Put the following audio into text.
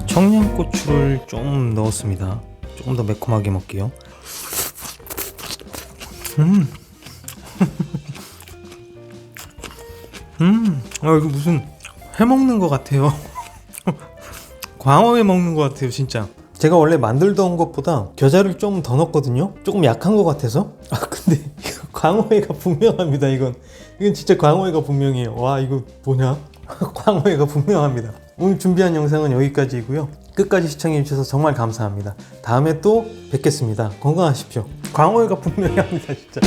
청양고추를 좀 넣었습니다. 조금 더 매콤하게 먹게요. 이거 무슨 해먹는 것 같아요. 광어회 먹는 것 같아요, 진짜. 제가 원래 만들던 것보다 겨자를 좀 더 넣었거든요. 조금 약한 것 같아서. 근데 이거 광어회가 분명합니다. 이건 진짜 광어회가 분명해요. 와, 이거 뭐냐? 광어회가 분명합니다. 오늘 준비한 영상은 여기까지이고요. 끝까지 시청해주셔서 정말 감사합니다. 다음에 또 뵙겠습니다. 건강하십시오. 광어회가 분명합니다, 진짜.